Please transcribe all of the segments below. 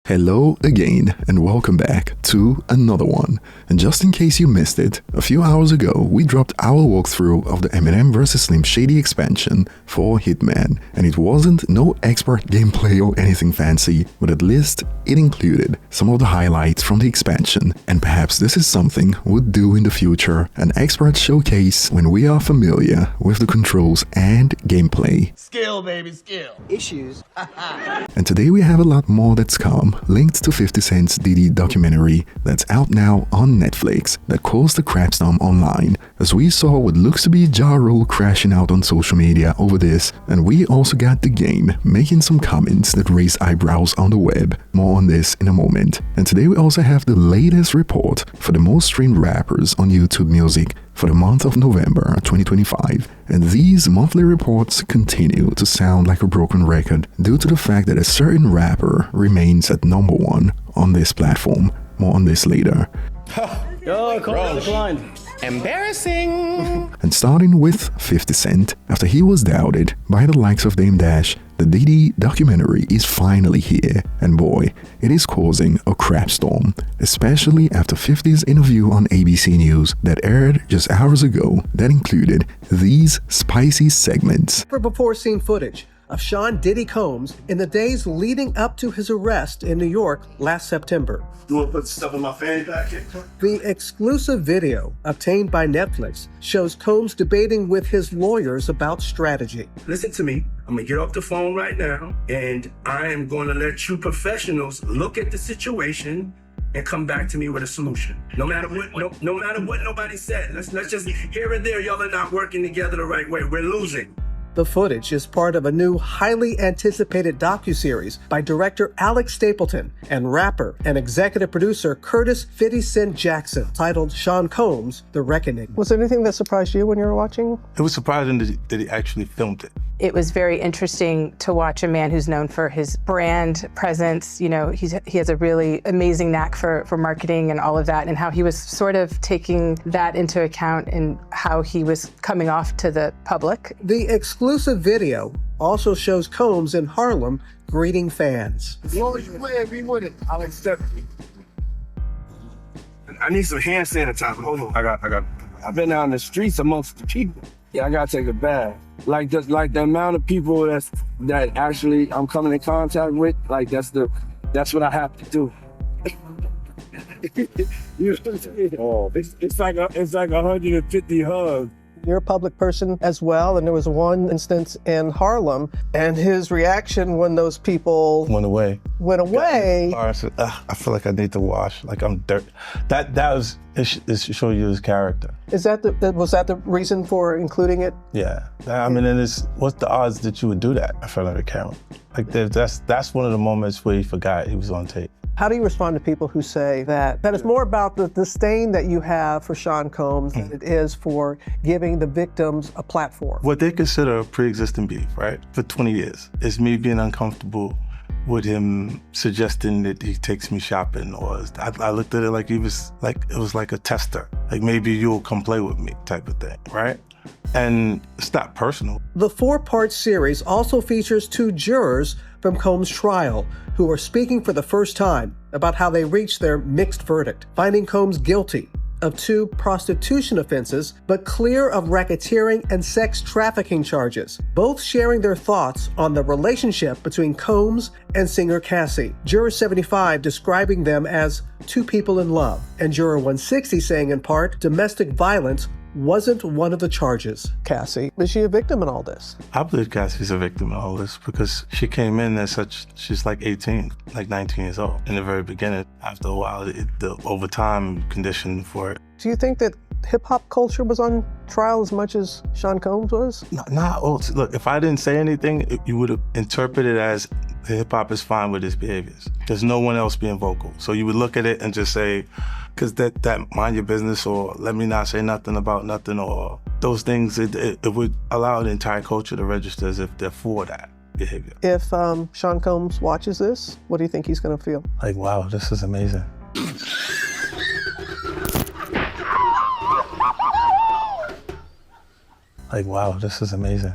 Hello again and welcome back to another one. And just in case you missed it, a few hours ago we dropped our walkthrough of the Eminem vs Slim Shady expansion for Hitman, and it wasn't no expert gameplay or anything fancy, but at least it included some of the highlights from the expansion, and perhaps this is something we'll do in the future, an expert showcase when we are familiar with the controls and gameplay. Skill, baby, skill. Issues. And today we have a lot more that's come, linked to 50 Cent's Diddy documentary that's out now on Netflix that caused the crapstorm online, as we saw what looks to be Ja Rule crashing out on social media over this, and we also got the game making some comments that raise eyebrows on the web. More on this in a moment. And today we also have the latest report for the most streamed rappers on YouTube Music for the month of November 2025, and these monthly reports continue to sound like a broken record due to the fact that a certain rapper remains at #1 on this platform. More on this later. Yo, call declined. Embarrassing. And starting with 50 Cent, after he was doubted by the likes of Dame Dash, the Diddy documentary is finally here, and boy, it is causing a crapstorm, especially after 50's interview on ABC News that aired just hours ago that included these spicy segments. For before-scene footage of Sean Diddy Combs in the days leading up to his arrest in New York last September. You want to put stuff in my fanny pack? The exclusive video obtained by Netflix shows Combs debating with his lawyers about strategy. Listen to me. I'm going to get off the phone right now, and I am going to let you professionals look at the situation and come back to me with a solution. No matter what nobody said. Let's just, here and there, y'all are not working together the right way. We're losing. The footage is part of a new, highly anticipated docuseries by director Alex Stapleton and rapper and executive producer Curtis 50 Cent Jackson, titled Sean Combs: The Reckoning. Was there anything that surprised you when you were watching? It was surprising that he actually filmed it. It was very interesting to watch a man who's known for his brand presence. You know, he has a really amazing knack for marketing and all of that, and how he was sort of taking that into account and how he was coming off to the public. The exclusive video also shows Combs in Harlem greeting fans. As long as you play and be with it, I'll accept it. I need some hand sanitizer. Hold on. I got. I've been out in the streets amongst the people. Yeah, I gotta take a bath. Like the amount of people that actually I'm coming in contact with, like that's what I have to do. You know what I'm saying? Oh, it's like 150 hugs. You're a public person as well, and there was one instance in Harlem, and his reaction when those people Went away. I said, I feel like I need to wash, like I'm dirt. That was, it show you his character. was that the reason for including it? Yeah, I mean, what's the odds that you would do that in front of the camera? Like that's one of the moments where he forgot he was on tape. How do you respond to people who say that it's more about the disdain that you have for Sean Combs than it is for giving the victims a platform? What they consider a pre-existing beef, right, for 20 years, is me being uncomfortable with him suggesting that he takes me shopping, or I looked at it like it was like a tester, like maybe you'll come play with me type of thing, right? And it's not personal. The 4-part series also features 2 jurors from Combs' trial who are speaking for the first time about how they reached their mixed verdict, finding Combs guilty of 2 prostitution offenses, but clear of racketeering and sex trafficking charges, both sharing their thoughts on the relationship between Combs and singer Cassie. Juror 75 describing them as 2 people in love, and Juror 160 saying in part, domestic violence wasn't one of the charges. Cassie, is she a victim in all this? I believe Cassie's a victim in all this because she came in as she's like 18, like 19 years old in the very beginning. After a while, the overtime conditioned for it. Do you think that hip-hop culture was on trial as much as Sean Combs was? Look, if I didn't say anything, you would have interpreted it as hip-hop is fine with his behaviors. There's no one else being vocal. So you would look at it and just say, because that mind your business, or let me not say nothing about nothing, or those things, it would allow the entire culture to register as if they're for that behavior. If Sean Combs watches this, what do you think he's gonna feel? Like, wow, this is amazing. Like, wow, this is amazing.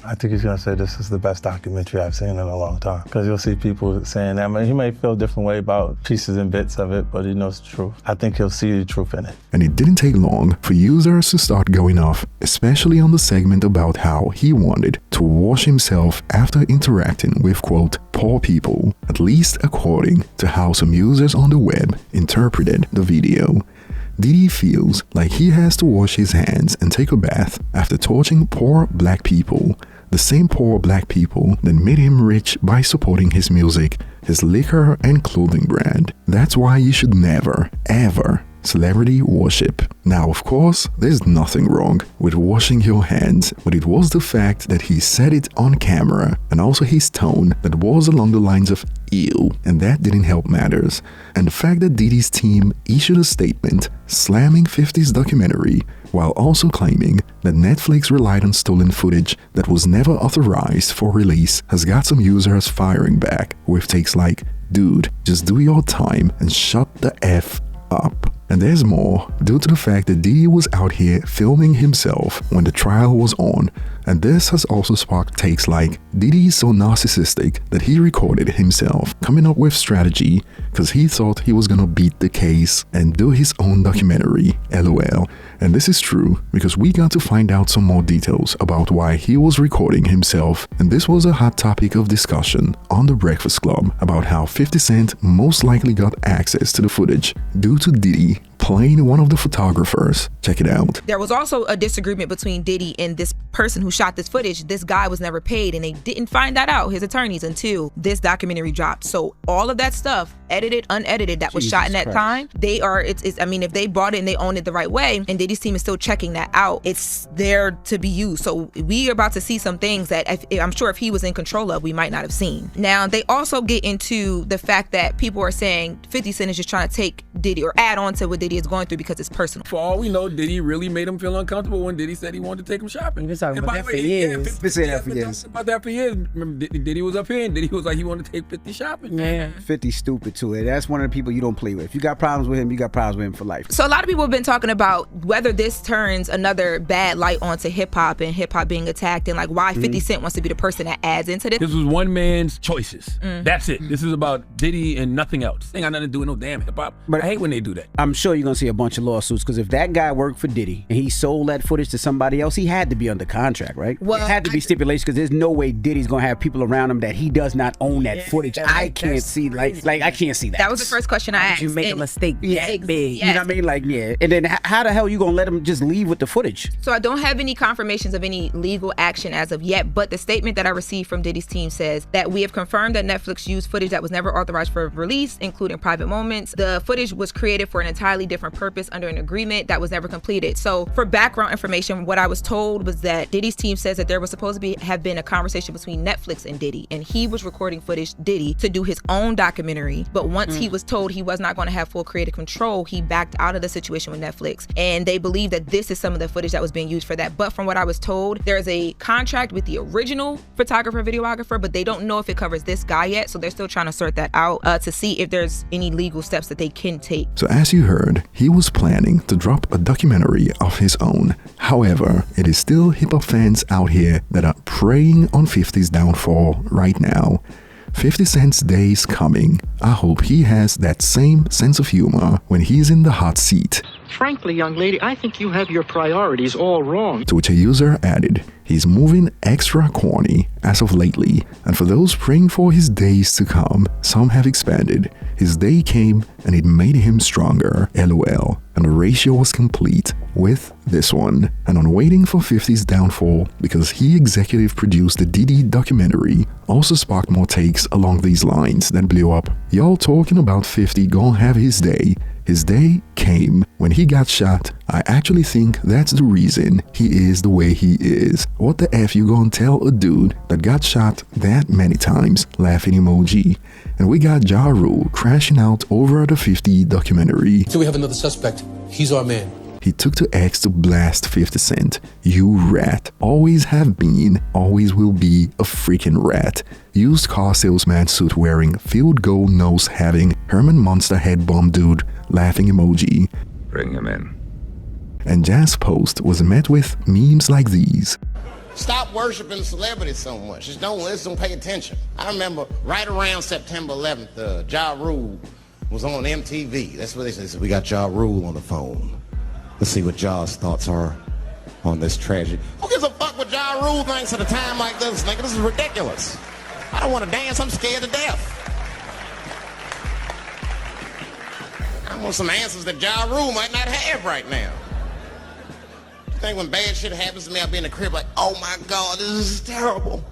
I think he's gonna say this is the best documentary I've seen in a long time. Because you'll see people saying that. I mean, he may feel a different way about pieces and bits of it, but he knows the truth. I think he'll see the truth in it. And it didn't take long for users to start going off, especially on the segment about how he wanted to wash himself after interacting with, quote, poor people, at least according to how some users on the web interpreted the video. Diddy feels like he has to wash his hands and take a bath after torching poor black people, the same poor black people that made him rich by supporting his music, his liquor and clothing brand. That's why you should never, ever celebrity worship. Now, of course, there's nothing wrong with washing your hands, but it was the fact that he said it on camera and also his tone that was along the lines of ew, and that didn't help matters. And the fact that Diddy's team issued a statement slamming 50's documentary while also claiming that Netflix relied on stolen footage that was never authorized for release has got some users firing back with takes like, dude, just do your time and shut the F up. And there's more, due to the fact that Diddy was out here filming himself when the trial was on, and this has also sparked takes like, Diddy is so narcissistic that he recorded himself coming up with strategy because he thought he was gonna beat the case and do his own documentary, LOL. And this is true because we got to find out some more details about why he was recording himself, and this was a hot topic of discussion on The Breakfast Club about how 50 Cent most likely got access to the footage due to Diddy playing one of the photographers. Check it out. There was also a disagreement between Diddy and this person who shot this footage. This guy was never paid, and they didn't find that out, his attorneys, until this documentary dropped. So all of that stuff, edited, unedited, that was shot in that time, I mean, if they bought it and they owned it the right way, and Diddy's team is still checking that out, it's there to be used. So we are about to see some things that I'm sure if he was in control of, we might not have seen. Now, they also get into the fact that people are saying 50 Cent is just trying to take Diddy or add on to what Diddy is going through because it's personal. For all we know, Diddy really made him feel uncomfortable when Diddy said he wanted to take him shopping. We've been talking about that for years. Been saying that for years. About that for years. Remember, Diddy was up here and Diddy was like he wanted to take 50 shopping. Yeah. 50's stupid to it. That's one of the people you don't play with. If you got problems with him, you got problems with him for life. So a lot of people have been talking about whether this turns another bad light onto hip hop and hip hop being attacked, and like why 50 Cent wants to be the person that adds into this. This was one man's choices. That's it. This is about Diddy and nothing else. This ain't got nothing to do with no damn hip hop. But I hate when they do that. I'm sure you're gonna see a bunch of lawsuits because if that guy worked for Diddy and he sold that footage to somebody else, he had to be under contract, right? Well, it had to be stipulations because there's no way Diddy's gonna have people around him that he does not own that footage. I can't see I can't see that. That was the first question I asked. You make a mistake big. You know what I mean? Like, yeah. And then how the hell you gonna let him just leave with the footage? So I don't have any confirmations of any legal action as of yet, but the statement that I received from Diddy's team says that we have confirmed that Netflix used footage that was never authorized for release, including private moments. The footage was created for an entirely different purpose under an agreement that was never completed. So for background information, what I was told was that Diddy's team says that there was supposed to have been a conversation between Netflix and Diddy, and he was recording footage, Diddy, to do his own documentary. But once he was told he was not going to have full creative control, he backed out of the situation with Netflix. And they believe that this is some of the footage that was being used for that. But from what I was told, there's a contract with the original photographer, videographer, but they don't know if it covers this guy yet. So they're still trying to sort that out to see if there's any legal steps that they can take. So as you heard, he was planning to drop a documentary of his own. However, it is still hip-hop fans out here that are preying on 50's downfall right now. 50 Cent's day is coming. I hope he has that same sense of humor when he's in the hot seat. Frankly, young lady, I think you have your priorities all wrong. To which a user added, he's moving extra corny as of lately, and for those praying for his days to come, some have expanded. His day came and it made him stronger, LOL, and the ratio was complete with this one. And on waiting for 50's downfall, because he executive produced the Diddy documentary, also sparked more takes along these lines that blew up. Y'all talking about 50 gon' have his day. His day came when he got shot. I actually think that's the reason he is the way he is. What the F you gonna tell a dude that got shot that many times? Laughing emoji. And we got Ja Rule crashing out over the 50 documentary. So we have another suspect. He's our man. He took to X to blast 50 Cent. You rat. Always have been, always will be a freaking rat. Used car salesman suit wearing, field goal nose having, Herman Monster head bomb dude, laughing emoji. Bring him in. And Jazz's post was met with memes like these. Stop worshiping celebrities so much. Just don't pay attention. I remember right around September 11th, Ja Rule was on MTV. That's what they said. We got Ja Rule on the phone. Let's see what Ja's thoughts are on this tragedy. Who gives a fuck what Ja Rule thinks at a time like this, nigga? This is ridiculous. I don't want to dance. I'm scared to death. I want some answers that Ja Rule might not have right now. I think when bad shit happens to me, I'll be in the crib like, oh my God, this is terrible.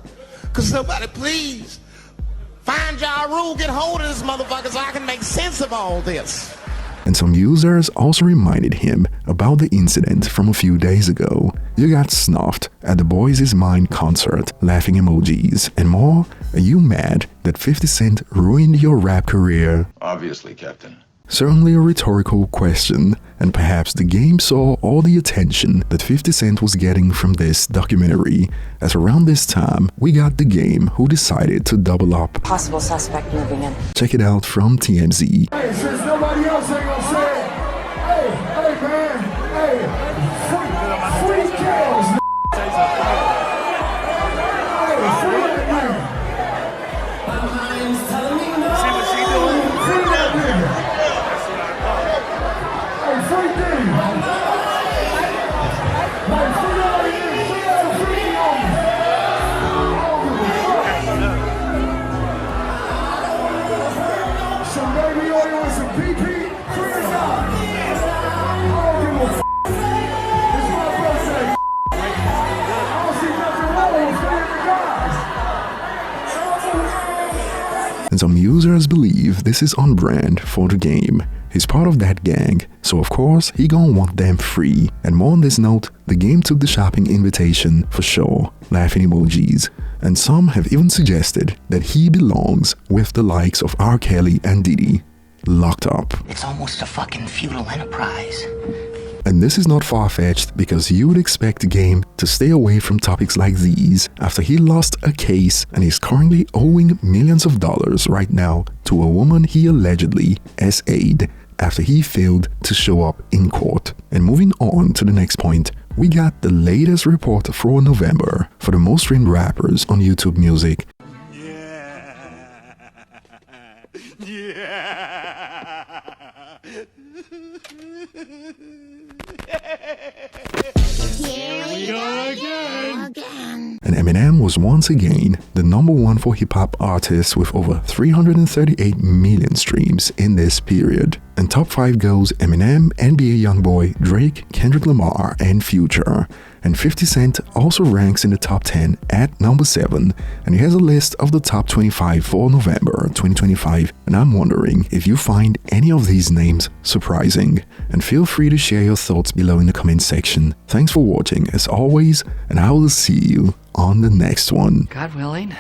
Could somebody please find Ja Rule, get hold of this motherfucker so I can make sense of all this. And some users also reminded him about the incident from a few days ago. You got snuffed at the Boys Is Mine concert, laughing emojis, and more. Are you mad that 50 Cent ruined your rap career? Obviously, Captain. Certainly a rhetorical question, and perhaps the game saw all the attention that 50 Cent was getting from this documentary, as around this time we got The Game, who decided to double up. Possible suspect moving in. Check it out from TMZ. Hey, since nobody else ain't gonna say it, hey man, hey, free kills, See what she doing? free that nigga. Some baby oil and some PP, free or not? I don't give a f***. It's my birthday. I don't see nothing wrong with freeing the guys. And some users believe this is on brand for The Game. He's part of that gang, so of course he gon' want them free. And more on this note, The Game took the shopping invitation for sure, laughing emojis. And some have even suggested that he belongs with the likes of R. Kelly and Diddy, locked up. It's almost a fucking feudal enterprise. And this is not far-fetched because you would expect The Game to stay away from topics like these after he lost a case and is currently owing millions of dollars right now to a woman he allegedly SA'd after he failed to show up in court. And moving on to the next point, we got the latest report for November for the most streamed rappers on YouTube Music. And Eminem was once again the #1 for hip-hop artists with over 338 million streams in this period. And top 5 goes Eminem, NBA Youngboy, Drake, Kendrick Lamar, and Future. And 50 Cent also ranks in the top 10 at #7, and he has a list of the top 25 for November 2025. And I'm wondering if you find any of these names surprising. And feel free to share your thoughts below in the comment section. Thanks for watching as always, and I will see you on the next one. God willing.